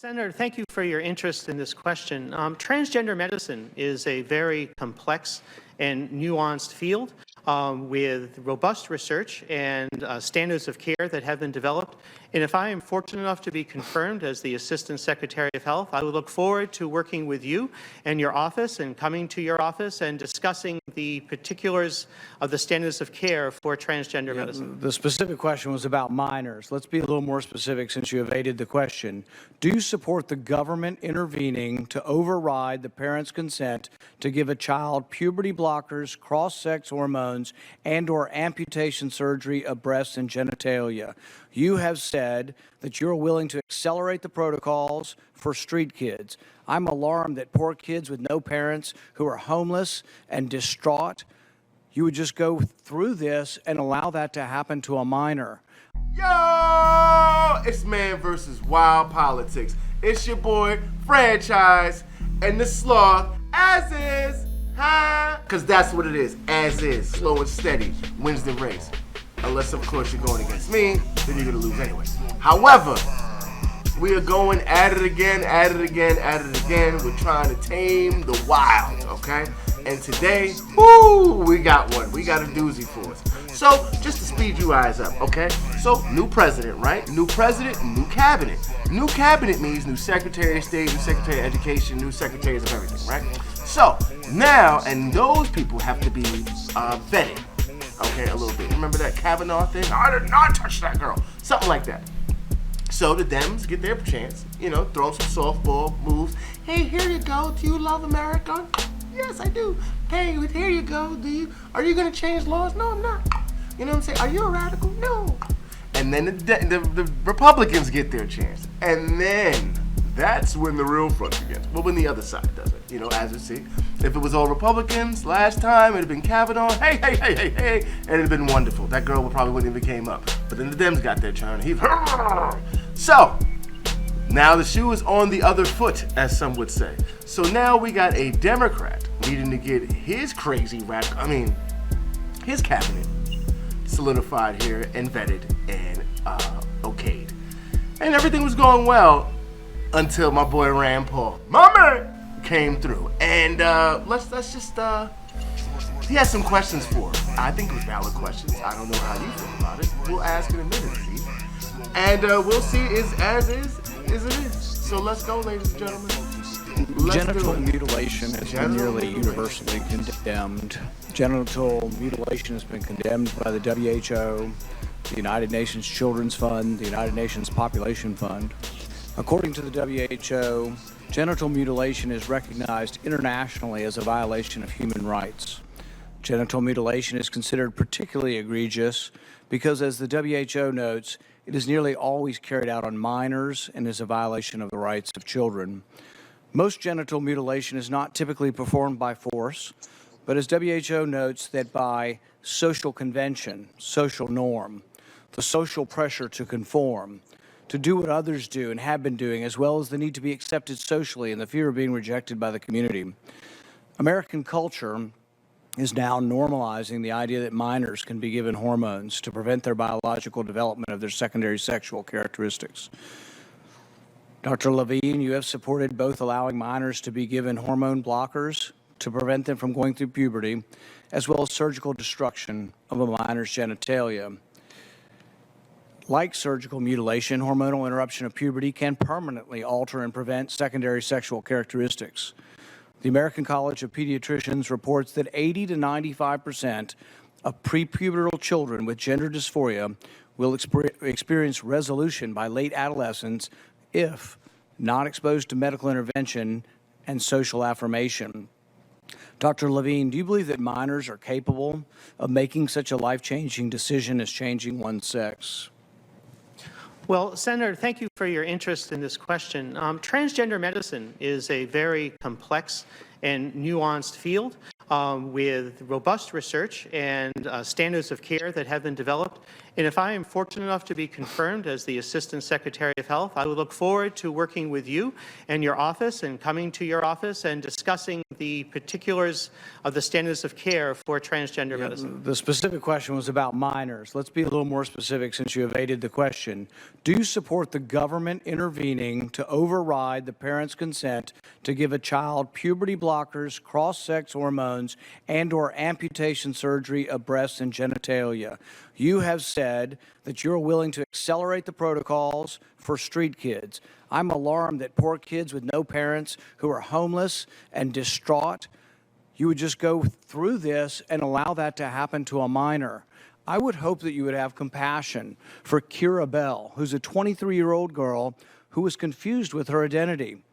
Senator, thank you for your interest in this question. Transgender medicine is a very complex and nuanced field with robust research and standards of care that have been developed. And if I am fortunate enough to be confirmed as the Assistant Secretary of Health, I would look forward to working with you and your office and coming to your office and discussing the particulars of the standards of care for transgender medicine. The specific question was about minors. Let's be a little more specific since you evaded the question. Do you support the government intervening to override the parent's consent to give a child puberty blockers, cross-sex hormones, and/or amputation surgery of breasts and genitalia? You have said that you're willing to accelerate the protocols for street kids. I'm alarmed that poor kids with no parents who are homeless and distraught, you would just go through this and allow that to happen to a minor. Yo, it's Man versus Wild Politics. It's your boy, Franchise, and the Sloth Aziz, huh? Because that's what it is, as is, slow and steady, wins the race. Unless, of course, you're going against me, then you're going to lose anyway. However, we are going at it again, at it again, at it again. We're trying to tame the wild, okay? And today, whoo, we got one. We got a doozy for us. So, just to speed you guys up, okay? So, new president, right? New president, new cabinet. New cabinet means new Secretary of State, new Secretary of Education, new secretaries of everything, right? So, now, and those people have to be vetted, okay, a little bit. Remember that Kavanaugh thing? I did not touch that girl. Something like that. So the Dems get their chance, you know, throw some softball moves. Hey, here you go. Do you love America? Yes, I do. Hey, here you go. Are you going to change laws? No, I'm not. You know what I'm saying? Are you a radical? No. And then the Republicans get their chance. And then that's when the real front begins. Well, when the other side does it, you know, as you see. If it was all Republicans last time, it would have been Kavanaugh. Hey, and it would have been wonderful. That girl probably wouldn't even came up. But then the Dems got their turn. So, now the shoe is on the other foot, as some would say. So now we got a Democrat needing to get his his cabinet solidified here and vetted and okayed. And everything was going well until my boy Rand Paul, my man, came through. And let's just he has some questions for us. I think it was valid questions. I don't know how you feel about it. We'll ask in a minute, see. And we'll see as it is. So let's go, ladies and gentlemen. Genital mutilation has been nearly universally condemned. Genital mutilation has been condemned by the WHO, the United Nations Children's Fund, the United Nations Population Fund. According to the WHO, genital mutilation is recognized internationally as a violation of human rights. Genital mutilation is considered particularly egregious because, as the WHO notes, it is nearly always carried out on minors and is a violation of the rights of children. Most genital mutilation is not typically performed by force, but as WHO notes that by social convention, social norm, the social pressure to conform, to do what others do and have been doing, as well as the need to be accepted socially and the fear of being rejected by the community. American culture is now normalizing the idea that minors can be given hormones to prevent their biological development of their secondary sexual characteristics. Dr. Levine, you have supported both allowing minors to be given hormone blockers to prevent them from going through puberty, as well as surgical destruction of a minor's genitalia. Like surgical mutilation, hormonal interruption of puberty can permanently alter and prevent secondary sexual characteristics. The American College of Pediatricians reports that 80 to 95% of prepubertal children with gender dysphoria will experience resolution by late adolescence if not exposed to medical intervention and social affirmation. Dr. Levine, do you believe that minors are capable of making such a life-changing decision as changing one's sex? Well, Senator, thank you for your interest in this question. Transgender medicine is a very complex and nuanced field with robust research and standards of care that have been developed. And if I am fortunate enough to be confirmed as the Assistant Secretary of Health, I would look forward to working with you and your office and coming to your office and discussing the particulars of the standards of care for transgender medicine. The specific question was about minors. Let's be a little more specific since you evaded the question. Do you support the government intervening to override the parent's consent to give a child puberty blockers, cross-sex hormones, and/or amputation surgery of breasts and genitalia? You have said that you're willing to accelerate the protocols for street kids. I'm alarmed that poor kids with no parents who are homeless and distraught, you would just go through this and allow that to happen to a minor. I would hope that you would have compassion for Kira Bell, who's a 23-year-old girl who was confused with her identity.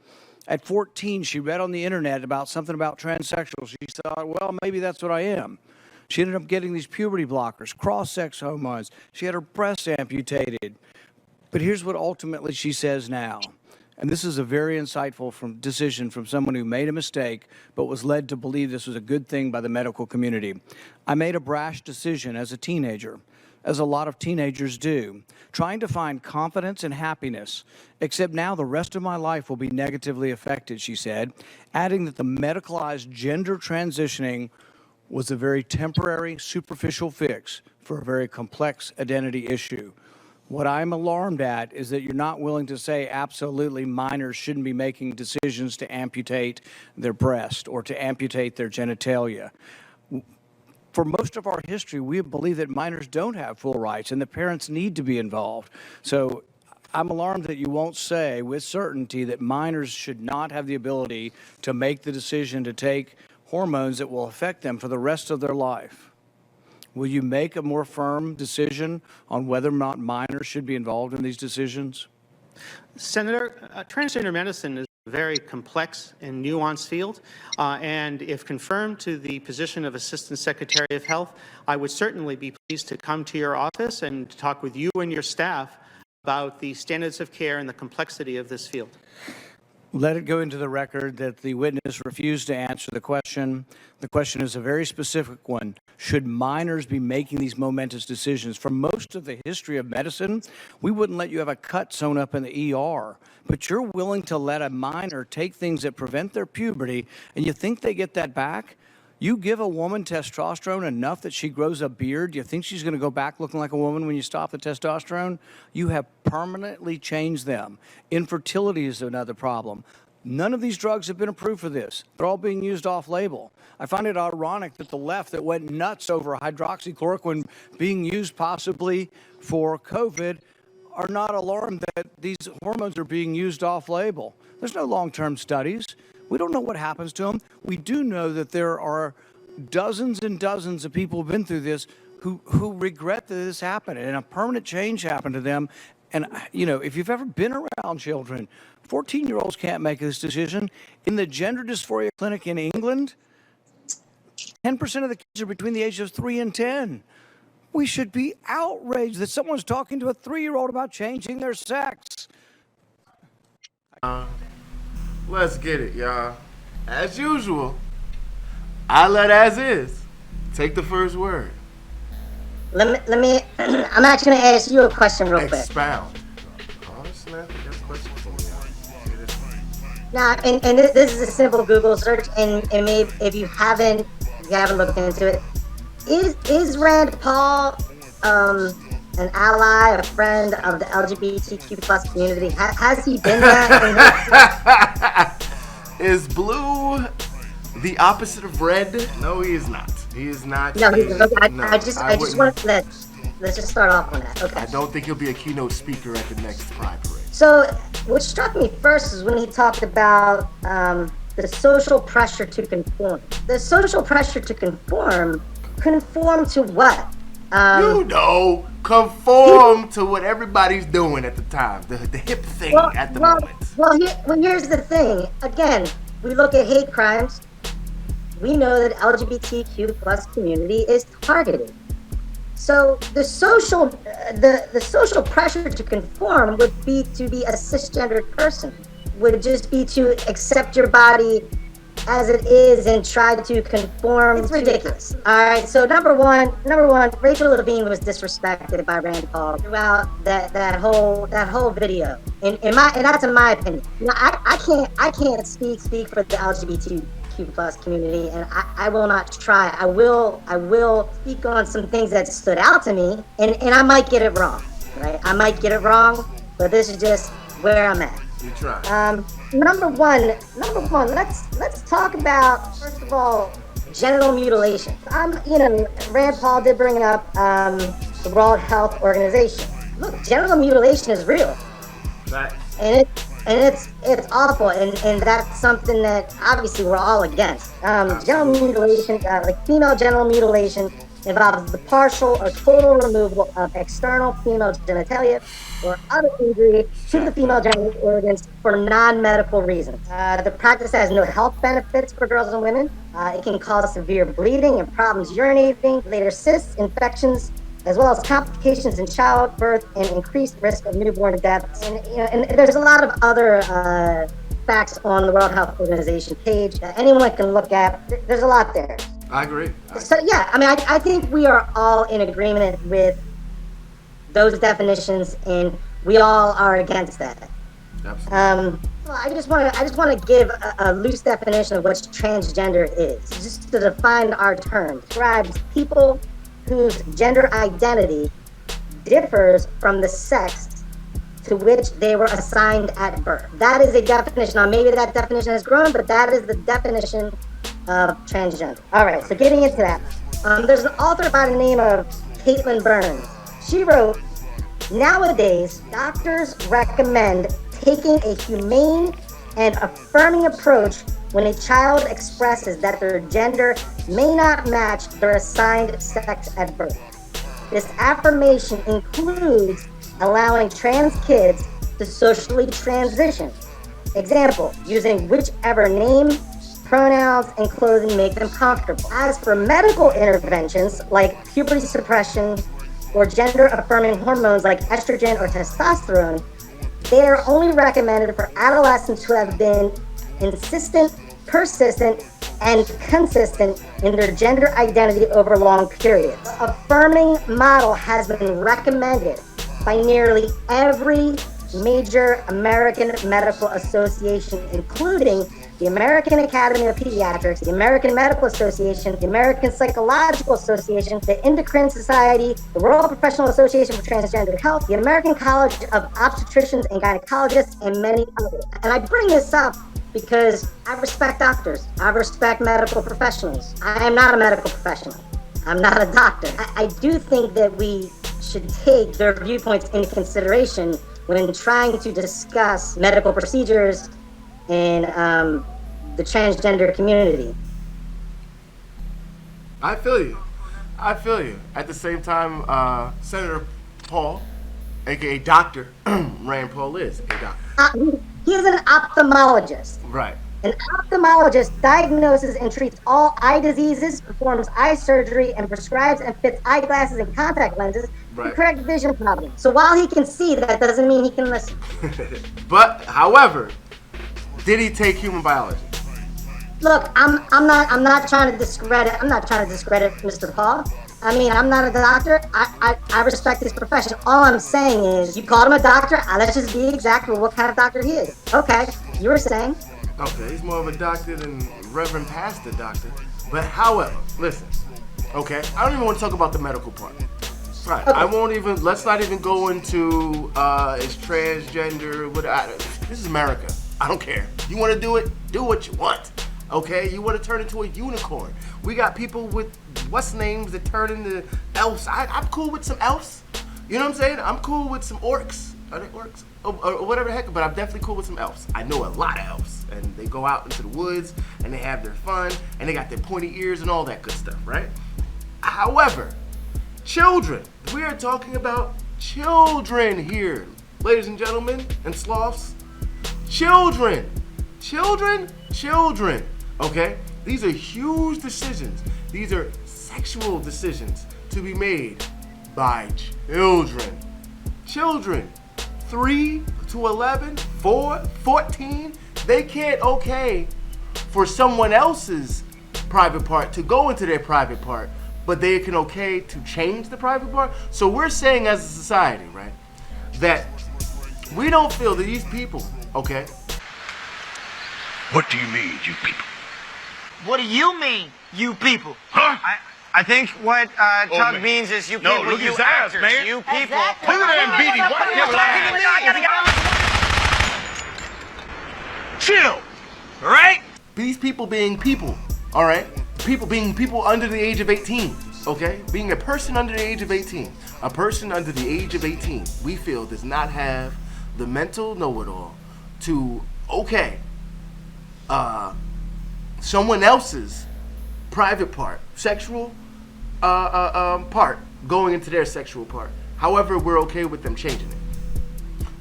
At 14, she read on the internet about something about transsexual. She thought, well, maybe that's what I am. She ended up getting these puberty blockers, cross-sex hormones. She had her breasts amputated. But here's what ultimately she says now. And this is a very insightful decision from someone who made a mistake but was led to believe this was a good thing by the medical community. I made a brash decision as a teenager, as a lot of teenagers do, trying to find confidence and happiness, except now the rest of my life will be negatively affected, she said, adding that the medicalized gender transitioning was a very temporary, superficial fix for a very complex identity issue. What I'm alarmed at is that you're not willing to say absolutely minors shouldn't be making decisions to amputate their breast or to amputate their genitalia. For most of our history, we believe that minors don't have full rights and the parents need to be involved. So I'm alarmed that you won't say with certainty that minors should not have the ability to make the decision to take hormones that will affect them for the rest of their life. Will you make a more firm decision on whether or not minors should be involved in these decisions? Senator, transgender medicine is a very complex and nuanced field, and if confirmed to the position of Assistant Secretary of Health, I would certainly be pleased to come to your office and talk with you and your staff about the standards of care and the complexity of this field. Let it go into the record that the witness refused to answer the question. The question is a very specific one. Should minors be making these momentous decisions? For most of the history of medicine, we wouldn't let you have a cut sewn up in the ER, but you're willing to let a minor take things that prevent their puberty, and you think they get that back? You give a woman testosterone enough that she grows a beard, you think she's going to go back looking like a woman when you stop the testosterone? You have permanently changed them. Infertility is another problem. None of these drugs have been approved for this. They're all being used off-label. I find it ironic that the left that went nuts over hydroxychloroquine being used possibly for COVID are not alarmed that these hormones are being used off-label. There's no long-term studies. We don't know what happens to them. We do know that there are dozens and dozens of people who've been through this who regret that this happened and a permanent change happened to them. And, you know, if you've ever been around children, 14-year-olds can't make this decision. In the gender dysphoria clinic in England, 10% of the kids are between the ages of 3 and 10. We should be outraged that someone's talking to a 3-year-old about changing their sex. Let's get it, y'all. As usual, I let as is take the first word. Let me. I'm actually going to ask you a question real quick. Expound. Oh, snap. That's a question for me. Now, and this is a simple Google search, and maybe if you haven't looked into it, is Rand Paul an ally, a friend of the LGBTQ plus community? Has he been that? Is blue the opposite of red? No, he is not. He is not. No, I just want to let's just start off on that. Okay. I don't think he'll be a keynote speaker at the next Pride Parade. So, what struck me first is when he talked about the social pressure to conform. The social pressure to conform to what? Conform to what everybody's doing at the time, the hip thing at the moment. Well, here's the thing. Again, we look at hate crimes. We know that LGBTQ plus community is targeted. So the social pressure to conform would be to be a cisgendered person. Would just be to accept your body as it is and try to conform. It's ridiculous. All right. So number one, Rachel Levine was disrespected by Rand Paul throughout that whole video. And that's in my opinion. Now, I can't speak for the LGBTQ plus community, and I will not try. I will speak on some things that stood out to me, and I might get it wrong, right? I might get it wrong, but this is just where I'm at. You try. Number one, let's talk about, first of all, genital mutilation. Rand Paul did bring up the World Health Organization. Look, genital mutilation is real. Right. And it's awful, and that's something that obviously we're all against. Genital mutilation, like female genital mutilation, involves the partial or total removal of external female genitalia or other injury to the female genital organs for non-medical reasons. The practice has no health benefits for girls and women. It can cause severe bleeding and problems urinating, later cysts, infections, as well as complications in childbirth and increased risk of newborn deaths. And there's a lot of other facts on the World Health Organization page that anyone can look at. There's a lot there. I agree. So yeah, I think we are all in agreement with those definitions, and we all are against that. Absolutely. I just want to give a loose definition of what transgender is, just to define our term. Describes people whose gender identity differs from the sex to which they were assigned at birth. That is a definition. Now, maybe that definition has grown, but that is the definition of transgender. All right, so getting into that. There's an author by the name of Caitlin Burns. She wrote, nowadays, doctors recommend taking a humane and affirming approach when a child expresses that their gender may not match their assigned sex at birth. This affirmation includes allowing trans kids to socially transition. Example, using whichever name, pronouns, and clothing make them comfortable. As for medical interventions like puberty suppression or gender-affirming hormones like estrogen or testosterone, they are only recommended for adolescents who have been insistent, persistent, and consistent in their gender identity over long periods. The affirming model has been recommended by nearly every major American medical association, including the American Academy of Pediatrics, the American Medical Association, the American Psychological Association, the Endocrine Society, the World Professional Association for Transgender Health, the American College of Obstetricians and Gynecologists, and many others. And I bring this up because I respect doctors. I respect medical professionals. I am not a medical professional. I'm not a doctor. I do think that we should take their viewpoints into consideration when trying to discuss medical procedures in the transgender community. I feel you. At the same time, Senator Paul, aka Dr. Rand Paul, is a doctor. He's an ophthalmologist. Right. An ophthalmologist diagnoses and treats all eye diseases, performs eye surgery, and prescribes and fits eyeglasses and contact lenses to correct vision problems. So while he can see, that doesn't mean he can listen. But, however, did he take human biology? Look, I'm not trying to discredit Mr. Paul. I mean, I'm not a doctor. I respect his profession. All I'm saying is, you called him a doctor. Let's just be exact with what kind of doctor he is. Okay, you were saying. Okay, he's more of a doctor than Reverend Pastor Doctor. But however, listen. Okay, I don't even want to talk about the medical part. Right. Okay. Let's not even go into is transgender. This is America. I don't care. You want to do it? Do what you want. Okay? You want to turn into a unicorn. We got people with what's names that turn into elves. I'm cool with some elves. You know what I'm saying? I'm cool with some orcs. Are they orcs? Or whatever the heck, but I'm definitely cool with some elves. I know a lot of elves. And they go out into the woods and they have their fun and they got their pointy ears and all that good stuff, right? However, children. We are talking about children here, ladies and gentlemen, and sloths. Children. Okay? These are huge decisions. These are sexual decisions to be made by children. Children, 3 to 11, 4, 14, they can't okay for someone else's private part to go into their private part, but they can okay to change the private part. So we're saying as a society, right, that we don't feel that these people, okay? What do you mean, you people? What do you mean, you people? Huh? I think what Tug man. means is you No, people, look at you his eyes, actors, man. you people. Exactly. Look at that beady. Why do you have a Chill, right? These people being people, all right? People being people under the age of 18, okay? Being a person under the age of 18. A person under the age of 18, we feel, does not have the mental know-it-all to, okay, someone else's private part, sexual part, going into their sexual part. However, we're okay with them changing it,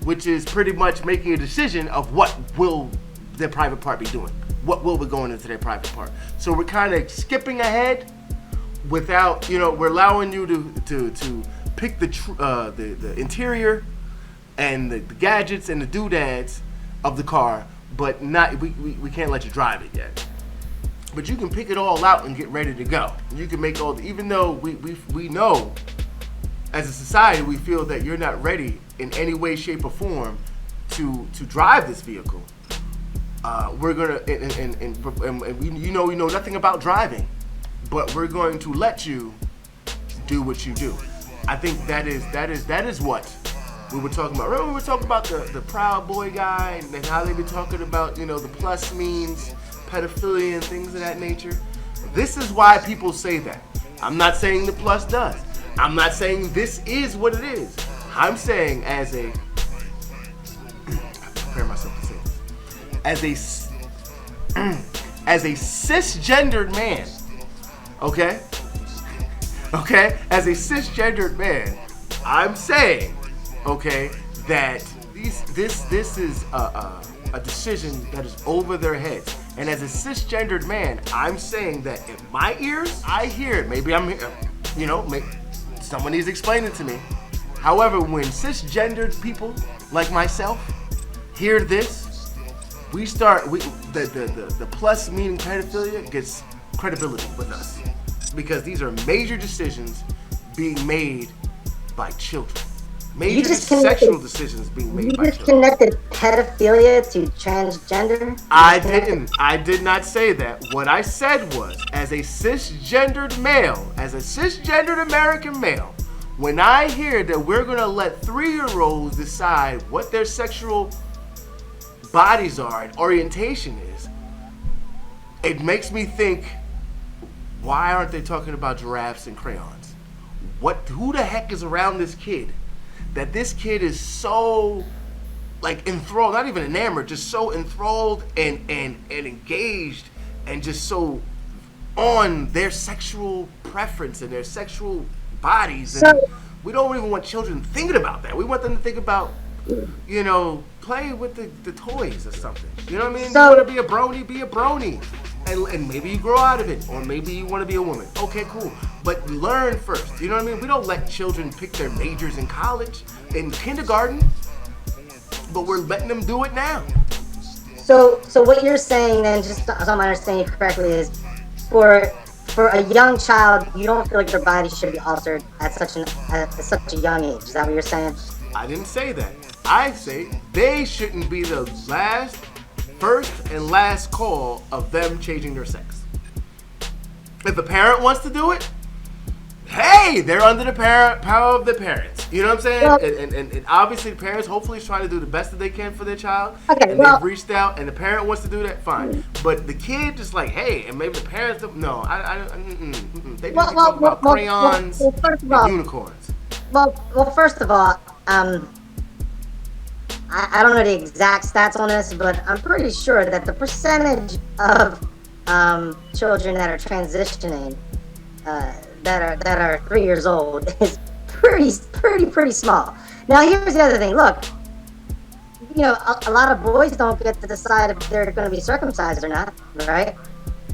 which is pretty much making a decision of what will their private part be doing. What will be going into their private part. So we're kind of skipping ahead without, we're allowing you to pick the interior and the gadgets and the doodads of the car, but not we can't let you drive it yet. But you can pick it all out and get ready to go. You can make all, even though we know as a society we feel that you're not ready in any way, shape, or form to drive this vehicle. We're gonna and we know nothing about driving, but we're going to let you do what you do. I think that is what we were talking about. Remember we were talking about the Proud Boy guy and how they be talking about the plus means pedophilia and things of that nature. This is why people say that. I'm not saying the plus does. I'm not saying this is what it is. I'm saying as a I prepare myself to say this. As a cisgendered man, okay? Okay? As a cisgendered man, I'm saying, okay, that this is a decision that is over their heads. And as a cisgendered man, I'm saying that in my ears, I hear it. Maybe I'm, someone needs to explain it to me. However, when cisgendered people like myself hear this, the plus meaning pedophilia gets credibility with us, because these are major decisions being made by children. Major sexual decisions being made by children. You just connected pedophilia to transgender? I did not say that. What I said was, as a cisgendered male, as a cisgendered American male, when I hear that we're gonna let 3-year-olds decide what their sexual bodies are and orientation is, it makes me think, why aren't they talking about giraffes and crayons? Who the heck is around this kid that this kid is so enthralled, not even enamored, just so enthralled and engaged and just so on their sexual preference and their sexual bodies. And we don't even want children thinking about that. We want them to think about, play with the toys or something. You know what I mean? You want to be a brony, be a brony. And maybe you grow out of it, or maybe you want to be a woman. Okay, cool. But learn first. You know what I mean? We don't let children pick their majors in college, in kindergarten, but we're letting them do it now. So what you're saying then, just so I'm understanding you correctly, is for a young child, you don't feel like their body should be altered at such a young age. Is that what you're saying? I didn't say that. I say they shouldn't be the first and last call of them changing their sex. If a parent wants to do it, hey, they're under the power of the parents. You know what I'm saying? Well, and obviously the parents hopefully is trying to do the best that they can for their child. Okay, and they've reached out, and the parent wants to do that, fine. But the kid just hey, and maybe the parents don't. No, they just talk about crayons and unicorns. Well, first of all, I don't know the exact stats on this, but I'm pretty sure that the percentage of children that are transitioning that are 3 years old is pretty small. Now, here's the other thing. Look, a lot of boys don't get to decide if they're going to be circumcised or not, right?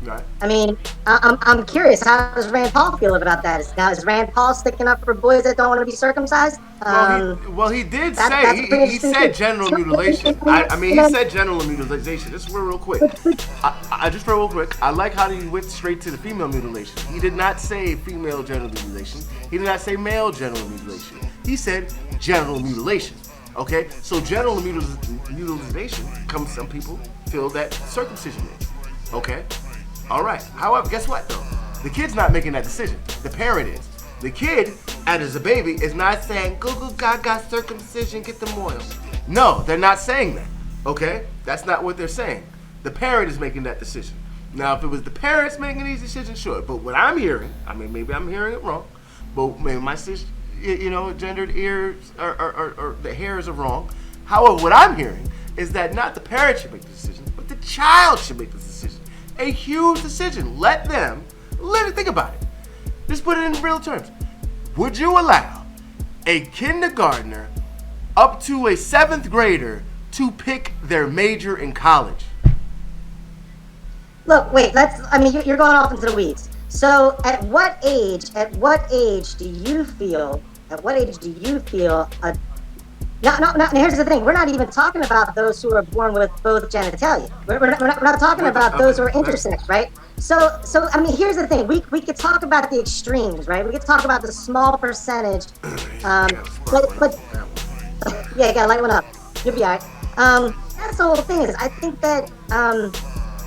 Right. I mean, I'm curious. How does Rand Paul feel about that? Is Rand Paul sticking up for boys that don't want to be circumcised? He did That's say pretty he interesting said too. genital So, mutilation. I mean, he said genital mutilation. Just real quick. Just real quick. I like how he went straight to the female mutilation. He did not say female genital mutilation. He did not say male genital mutilation. He said genital mutilation. Okay, so genital mutilation comes. Some people feel that circumcision is. Okay, all right. However, guess what though? The kid's not making that decision. The parent is. The kid, as a baby, is not saying, "Goo goo gaga circumcision, get them oil." No, they're not saying that. Okay, that's not what they're saying. The parent is making that decision. Now, if it was the parents making these decisions, sure. But what I'm hearing, I mean, maybe I'm hearing it wrong, but maybe my gendered ears or the hairs are wrong. However, what I'm hearing is that not the parent should make the decision, but the child should make the decision. A huge decision. Let them think about it. Just put it in real terms. Would you allow a kindergartner up to a 7th grader to pick their major in college? Look, wait. You're going off into the weeds. So, at what age do you feel? Now, here's the thing. We're not even talking about those who are born with both genitalia. We're not talking about those who are intersex, right? So I mean, here's the thing. We could talk about the extremes, right? We could talk about the small percentage. But yeah, you gotta light one up. You'll be alright. That's the whole thing. Is I think that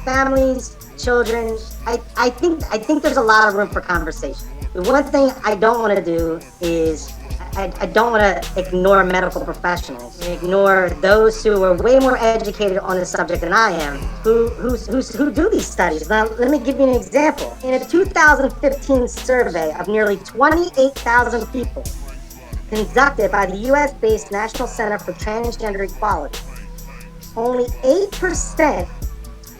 families, children. I think there's a lot of room for conversation. The one thing I don't want to do is I don't want to ignore medical professionals, ignore those who are way more educated on the subject than I am, who do these studies. Now, let me give you an example. In a 2015 survey of nearly 28,000 people conducted by the U.S.-based National Center for Transgender Equality, only 8%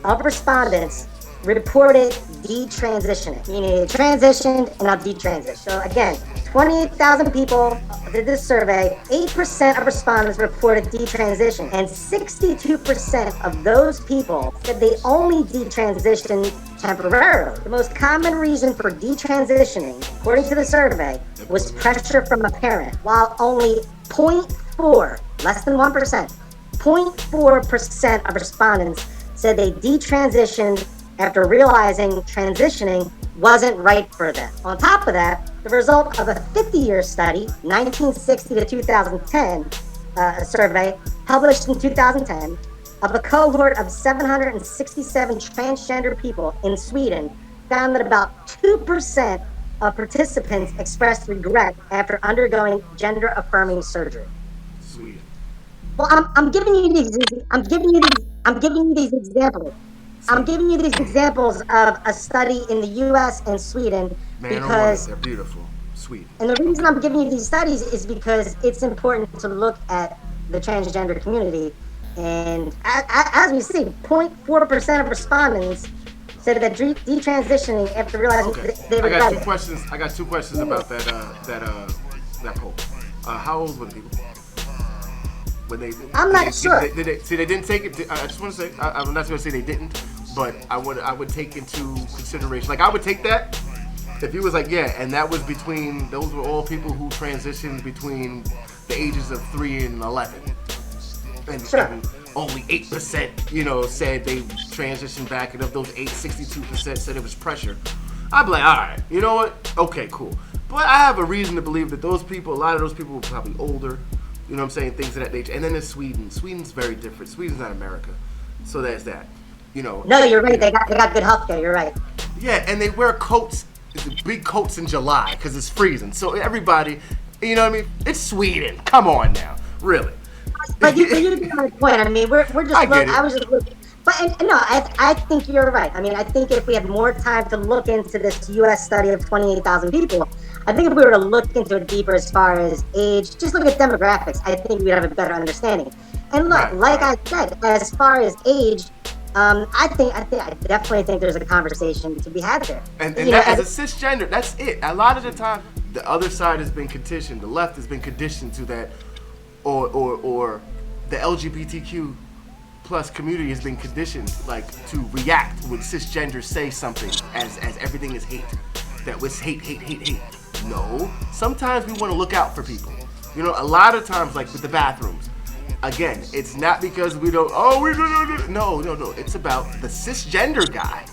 of respondents reported detransitioning, meaning they transitioned and now detransitioned. So again, 28,000 people did this survey, 8% of respondents reported detransition, and 62% of those people said they only detransitioned temporarily. The most common reason for detransitioning, according to the survey, was pressure from a parent, while only 0.4, less than 1%, 0.4% of respondents said they detransitioned after realizing transitioning wasn't right for them. On top of that, the result of a 50-year study, 1960 to 2010 survey, published in 2010, of a cohort of 767 transgender people in Sweden, found that about 2% of participants expressed regret after undergoing gender-affirming surgery. Sweden. Well, I'm giving you these examples. I'm giving you these examples of a study in the U.S. and Sweden because they're beautiful. Sweden. And the reason I'm giving you these studies is because it's important to look at the transgender community. And as we see, 0.4% of respondents said that detransitioning after realizing they regret it. I got two questions about that poll. How old were the people? I'm not sure. They didn't take it. I just want to say, I'm not going to say they didn't, but I would take into consideration. Like, I would take that if he was like, yeah, and that was those were all people who transitioned between the ages of 3 and 11. And only 8%, said they transitioned back, and of those 62% said it was pressure. I'd be like, all right, you know what? Okay, cool. But I have a reason to believe that a lot of those people were probably older. You know what I'm saying? Things of that nature. And then there's Sweden. Sweden's very different. Sweden's not America. So there's that. No, you're right. They got good healthcare. You're right. Yeah, and they wear coats, big coats in July because it's freezing. So everybody, you know what I mean? It's Sweden. Come on now. Really. But you get my point. I mean, we're just I was just looking. But no, I think you're right. I mean, I think if we had more time to look into this U.S. study of 28,000 people, I think if we were to look into it deeper as far as age, just look at demographics, I think we'd have a better understanding. And look, I said, as far as age, I definitely think there's a conversation to be had there. And that, as a cisgender, that's it. A lot of the time, the other side has been conditioned. The left has been conditioned to that, or the LGBTQ plus community has been conditioned like to react when cisgender say something as everything is hate. That was hate. No, sometimes we want to look out for people. You know, a lot of times, like with the bathrooms, again, it's not because we don't, no. It's about the cisgender guy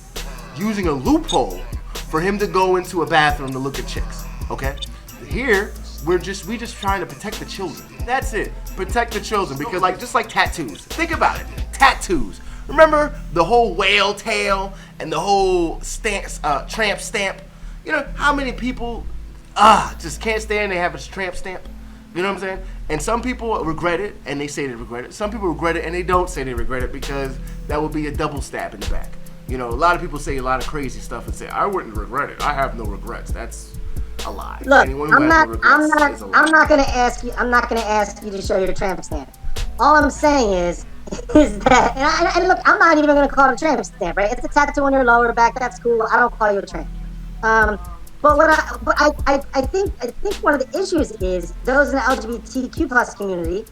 using a loophole for him to go into a bathroom to look at chicks, okay? Here, we just trying to protect the children. That's it, protect the children, because just like tattoos, think about it, tattoos. Remember the whole whale tail and the whole tramp stamp? You know, how many people just can't stand they have a tramp stamp? You know what I'm saying? And some people regret it, and they say they regret it. Some people regret it, and they don't say they regret it, because that would be a double stab in the back. You know, a lot of people say a lot of crazy stuff and say, I wouldn't regret it. I have no regrets. That's a lie. Look, Anyone who has no regrets is a lie. I'm not gonna ask you to show your tramp stamp. All I'm saying is that, and look, I'm not even gonna call it a tramp stamp, right? It's a tattoo on your lower back. That's cool. I don't call you a tramp. But I think one of the issues is those in the LGBTQ plus community,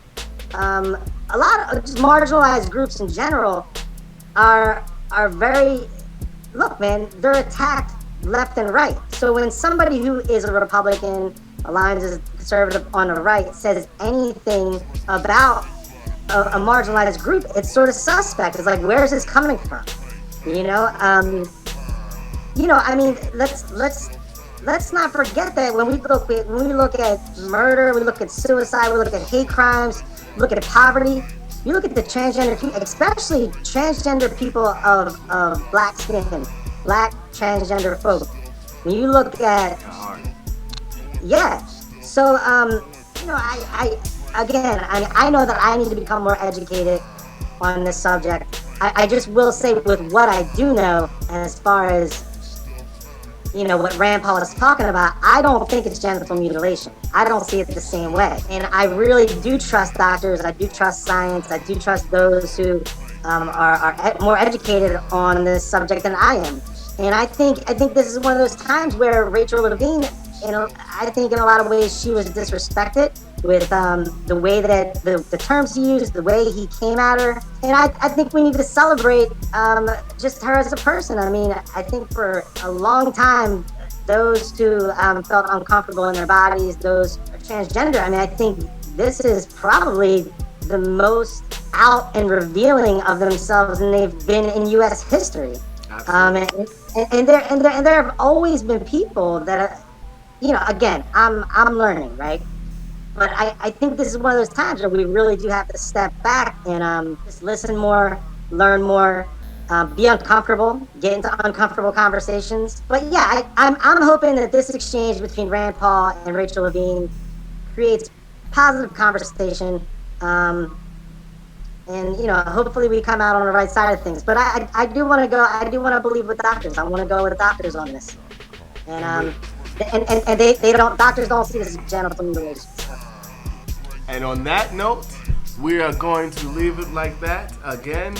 a lot of just marginalized groups in general are very, look, man, they're attacked left and right. So when somebody who is a Republican, aligns as conservative on the right, says anything about a marginalized group, it's sort of suspect. It's like, where's this coming from? You know, I mean, let's not forget that when we look at murder, we look at suicide, we look at hate crimes, look at poverty. You look at the transgender, especially transgender people of black skin, black transgender folk. When you look at, yeah. So I know that I need to become more educated on this subject. I just will say with what I do know, as far as what Rand Paul is talking about, I don't think it's genital mutilation. I don't see it the same way. And I really do trust doctors. I do trust science. I do trust those who are more educated on this subject than I am. And I think this is one of those times where Rachel Levine, I think in a lot of ways she was disrespected with the way that the terms he used, the way he came at her. And I think we need to celebrate just her as a person. I mean, I think for a long time, those who felt uncomfortable in their bodies, those transgender, I mean, I think this is probably the most out and revealing of themselves than they've been in U.S. history. And there have always been people that are, again, I'm learning, right? But I think this is one of those times where we really do have to step back and just listen more, learn more, be uncomfortable, get into uncomfortable conversations. But yeah, I'm hoping that this exchange between Rand Paul and Rachel Levine creates positive conversation, and hopefully we come out on the right side of things. But I do want to believe with doctors. I want to go with doctors on this, and they don't. Doctors don't see this as genital mutilation. And on that note, we are going to leave it like that. Again,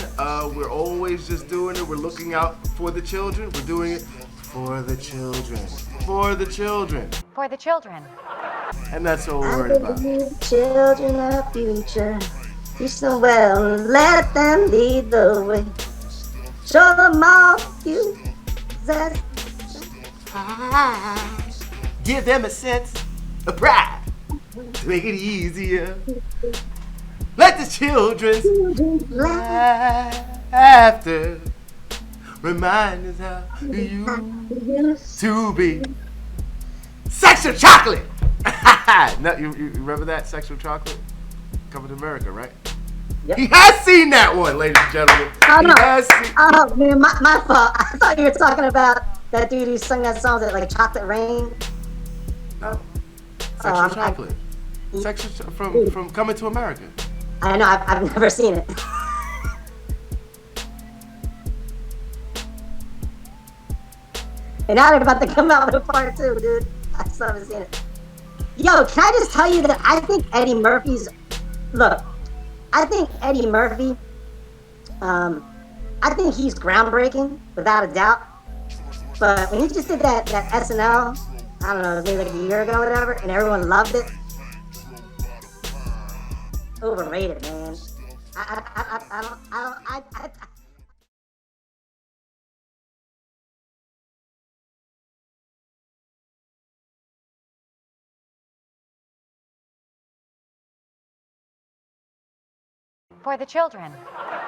we're always just doing it. We're looking out for the children. We're doing it for the children. For the children. For the children. And that's what we're worried about. Children of future. Teach them well and let them lead the way. Show them all you possess. Give them a sense of pride to make it easier. Let the children's laughter remind us how you used to be. Sexual chocolate! No, you remember that? Sexual chocolate? Coming to America, right? Yep. He has seen that one, ladies and gentlemen. Oh, man, my fault. I thought you were talking about that dude who sung that song that like Chocolate Rain. No. Sexual chocolate. From Coming to America. I know, I've never seen it. And now they're about to come out with a part 2, dude. I still haven't seen it. Yo, can I just tell you that I think Eddie Murphy's... Look, I think Eddie Murphy, I think he's groundbreaking, without a doubt. But when he just did that SNL, I don't know, maybe like a year ago or whatever, and everyone loved it. Overrated, man. I For the children.